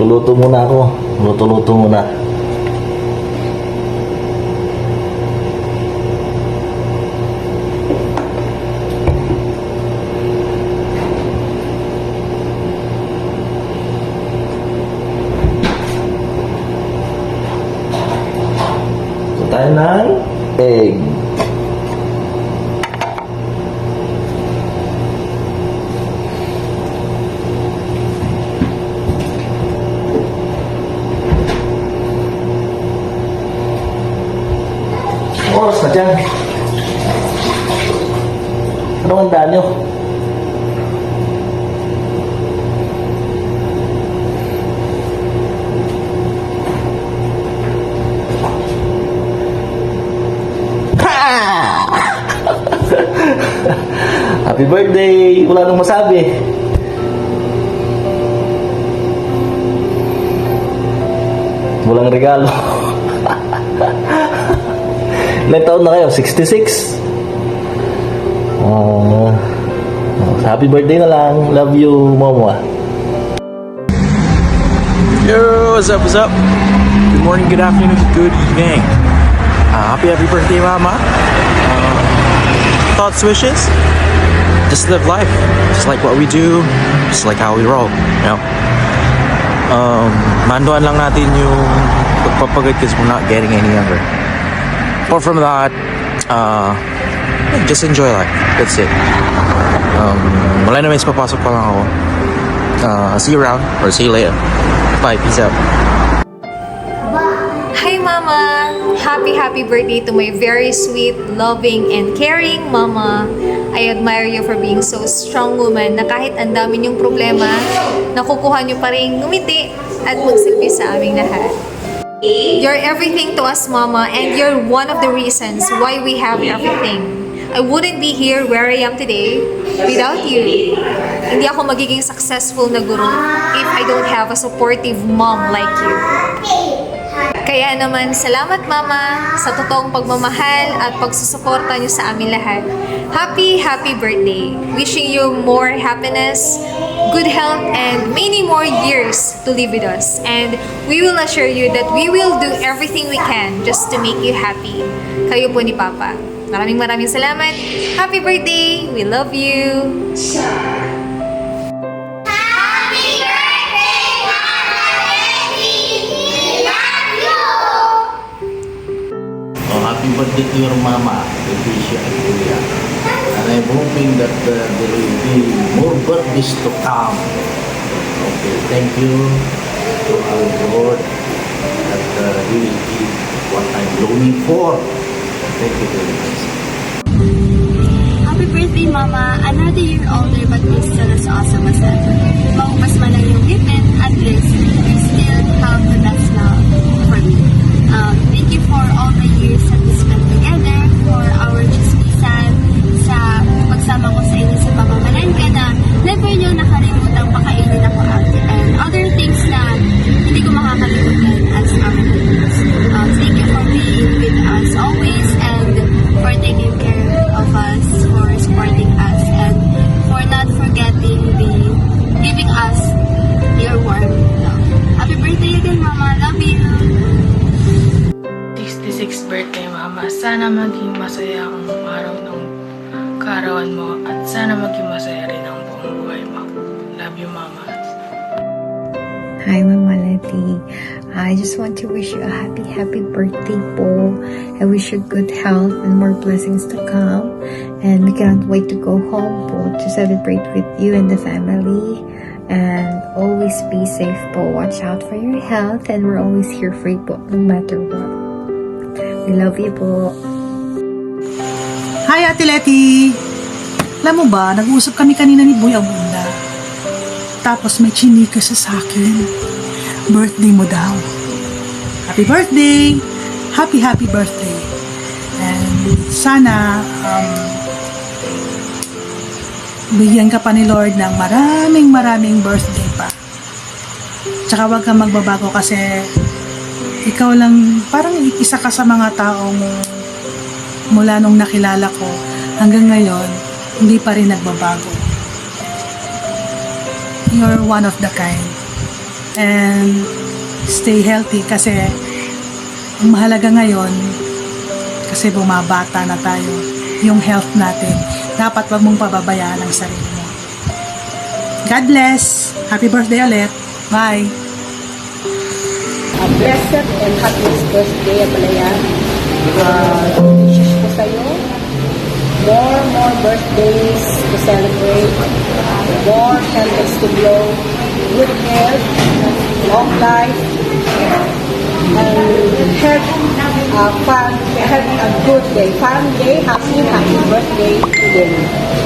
Magluluto muna ako. Luto-luto muna. So tayo ng egg. Oras na dyan. Anong handa nyo? Happy birthday! Wala nang masabi. Walang regalo. Ilang taon na kayo? 66? Happy birthday na lang. Love you, Mama. Yo, what's up, what's up? Good morning, good afternoon, good evening. Happy birthday, Mama. Thoughts, wishes? Just live life. Just like what we do, just like how we roll, you know? Manduan lang natin yung pagpapagod because we're not getting any younger. Apart from that, just enjoy life. That's it. Wala na, mas papasok pa lang ako. See you around or see you later. Bye, peace out. Hi Mama! Happy birthday to my very sweet, loving, and caring Mama. I admire you for being so strong woman na kahit ang dami niyong problema, nakukuha niyo pa rin ngumiti at magsilbi sa aming lahat. You're everything to us, Mama, and you're one of the reasons why we have everything. I wouldn't be here where I am today without you. Hindi ako magiging successful na guro if I don't have a supportive mom like you. Kaya naman, salamat Mama sa totoong pagmamahal at pagsusuporta niyo sa amin lahat. Happy birthday! Wishing you more happiness, good health, and many more years to live with us. And we will assure you that we will do everything we can just to make you happy. Kayo po ni Papa. Maraming salamat. Happy birthday! We love you! Happy birthday to your mama, Leticia and Julia. And I'm hoping that there will be more birthdays to come. Okay, thank you to our Lord that He will give what I'm longing for. Thank you very much. Happy birthday, Mama! Another year older but you're still as awesome as ever. Maubos man lang yung ngipin, at least you still have the best love for me. Thank you for all the years that we spent together, for our chismisan, sa pagsama ko sa inyo sa pamamalangka na never nyo nakalimutang pakainin ako ate, and other things na hindi ko makakalimutan as our parents. Thank you for being with us always and for taking care of us, for supporting us, and for not forgetting giving us your warm love. Happy birthday again, Mama. Love you. 66th birthday, Mama. Sana maging masaya ang araw ng kaarawan mo at sana maging masaya rin ang buong buhay mo. Love you, Mama. Hi, Mama Letty. I just want to wish you a happy birthday po. I wish you good health and more blessings to come. And we cannot wait to go home po to celebrate with you and the family. And always be safe po. Watch out for your health and we're always here for you po no matter what. We love you po. Hi, Ate Letty! Alam mo ba, nag-uusap kami kanina ni Boy Abunda. Tapos may chinika siya sa akin. Birthday mo daw. Happy birthday! Happy birthday! And sana, bigyan ka pa ni Lord ng maraming birthday pa. Tsaka wag kang magbabago kasi ikaw lang, parang isa ka sa mga taong mula nung nakilala ko hanggang ngayon, hindi pa rin nagbabago. You're one of the kind. and stay healthy kasi ang mahalaga ngayon kasi bumabata na tayo, yung health natin. Dapat wag mong pababayaan ang sarili mo. God bless! Happy birthday ulit! Bye! A blessed and happiest birthday, Abalayan. Wishes ko sa'yo more birthdays to celebrate, more candles to blow, good health, long life, and have a good day, fun day, happy birthday again.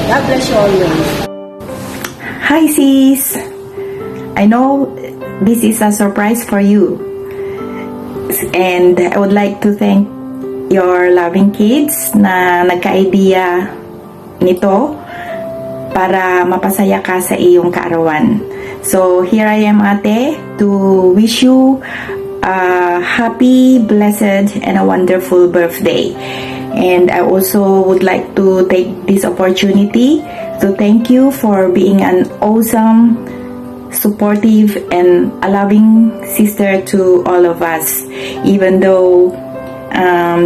God bless you always. Hi sis! I know this is a surprise for you. And I would like to thank your loving kids na nagka-idea nito para mapasaya ka sa iyong kaarawan. So here I am, ate, to wish you a happy, blessed, and a wonderful birthday. And I also would like to take this opportunity to thank you for being an awesome, supportive, and a loving sister to all of us. Even though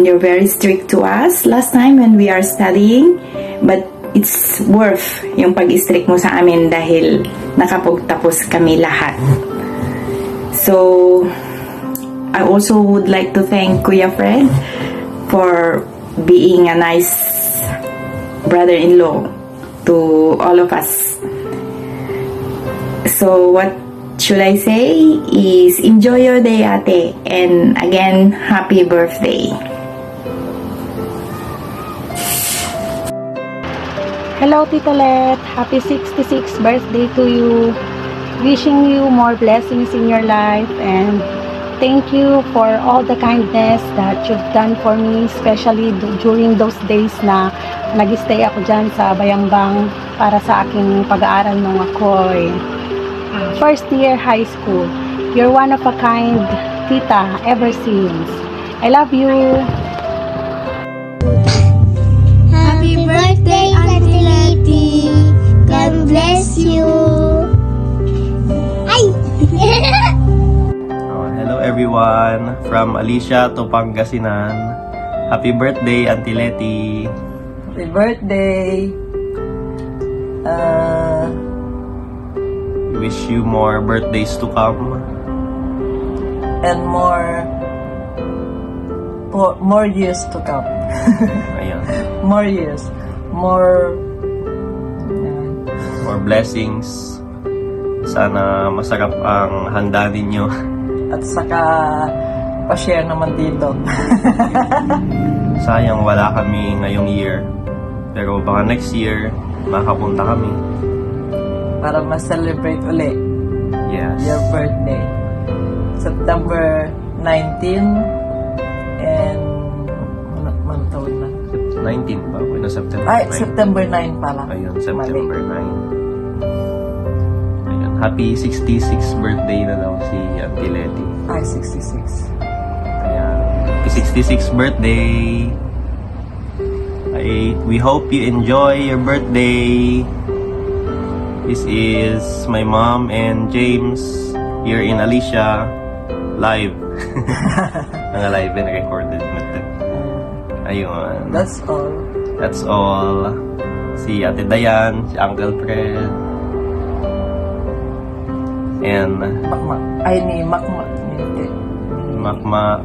you're very strict to us last time when we are studying, but it's worth yung pag-strict mo sa amin dahil nakapagtapos kami lahat. So, I also would like to thank Kuya Fred for being a nice brother-in-law to all of us. So what should I say is enjoy your day, ate, and again, happy birthday. Hello, Tita Let. Happy 66th birthday to you. Wishing you more blessings in your life, and thank you for all the kindness that you've done for me, especially during those days na nag-stay ako dyan sa Bayambang para sa aking pag-aaral nung ako'y first year high school. You're one of a kind, tita, ever since. I love you. Happy birthday, Auntie Letty. God bless you. Ay! Hello everyone, from Alicia to Pangasinan. Happy birthday, Auntie Letty. Happy birthday. Wish you more birthdays to come. And more years to come. Ayan. More years. More blessings. Sana masarap ang handa ninyo. at saka pa-share naman dito. Sayang wala kami ngayong year. Pero baka next year, makapunta kami. Para ma-celebrate uli Yes. your birthday. September 19 and man taon na. 19 pa. Wala September 9. Ay, September 9 pala. Ayun, September 9. Ayun, happy 66th birthday na daw si Auntie Letty. Ay, 66. Ayan, happy 66th birthday. We hope you enjoy your birthday. This is my mom and James here in Alicia live. Live and recorded. Ayun. That's all. That's all. Si Ate Dayan, si Uncle Fred, and Makmak. Ay, ni Makmak. Makmak,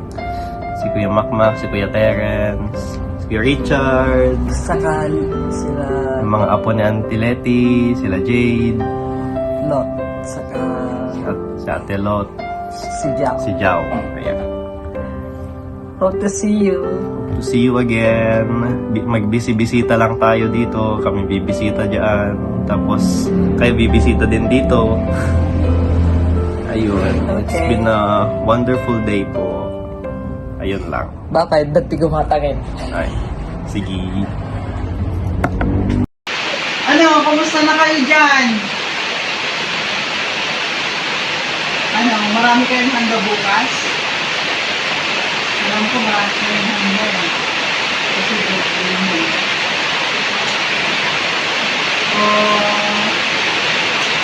si Kuya Makmak, si Kuya Terence, si Kuya Richard, Saka sila yung mga apo ni Auntie Letty, sila Jade, Lot. Saka si Ate Lot, si Jack. si Jao. Ayan. Hope to see you. To see you again. Magbisita lang tayo dito. Kami bibisita dyan. Tapos, kayo bibisita din dito. Ayun. It's Okay. been a wonderful day po. Ayun lang. Bakit? Ba't di gumatangin? Ay, sige. Ano, kumusta na kayo dyan? Ano, marami kayong handa bukas? Alam ko marami kayong handa. Kasi birthday mo. So,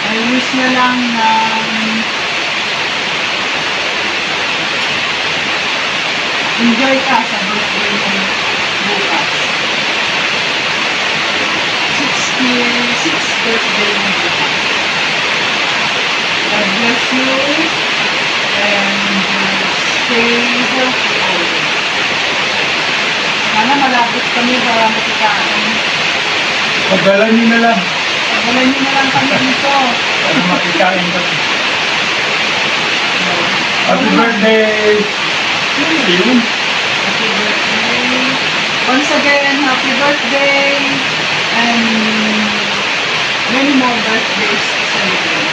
I wish na lang na Enjoy ka sa birthday mo bukas. 66th birthday mo bukas. God bless you and stay healthy always. Sana malapit kami para makikain. Pagdala niyo na lang. Pagalan niyo na lang kami dito. Para makikain kami. Happy birthday! Yun. Happy birthday. Once again, happy birthday and many more birthdays to celebrate.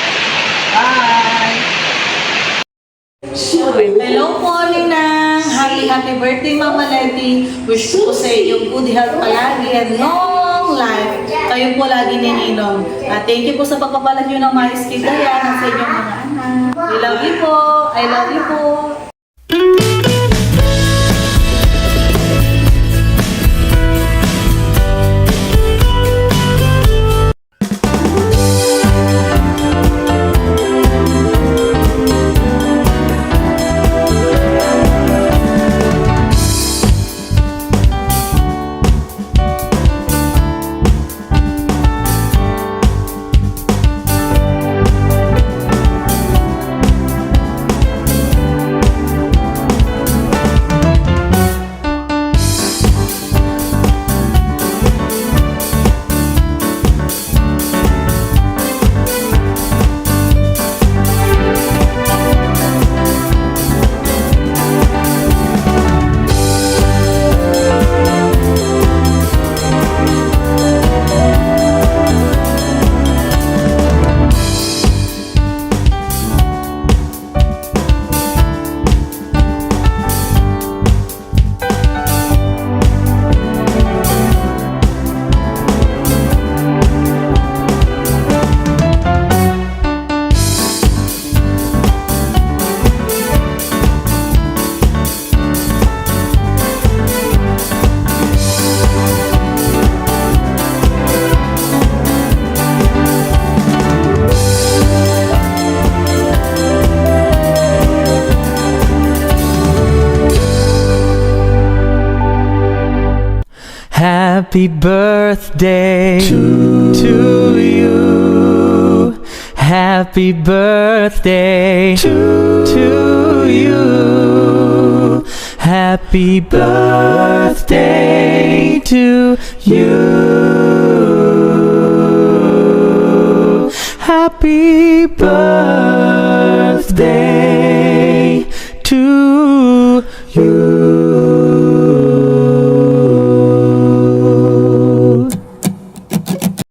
Bye! Hello po, Ninang! Happy birthday, Mama Letty! Wish ko po sa inyo good health palagi and long life. Kayo po lagi ni Ninong. Thank you po sa pagpapalag nyo ng mais kay Dayan at sa inyong mga anak. We love you po! I love you po! Happy birthday to you. Happy birthday to you. Happy birthday to you. Happy birthday.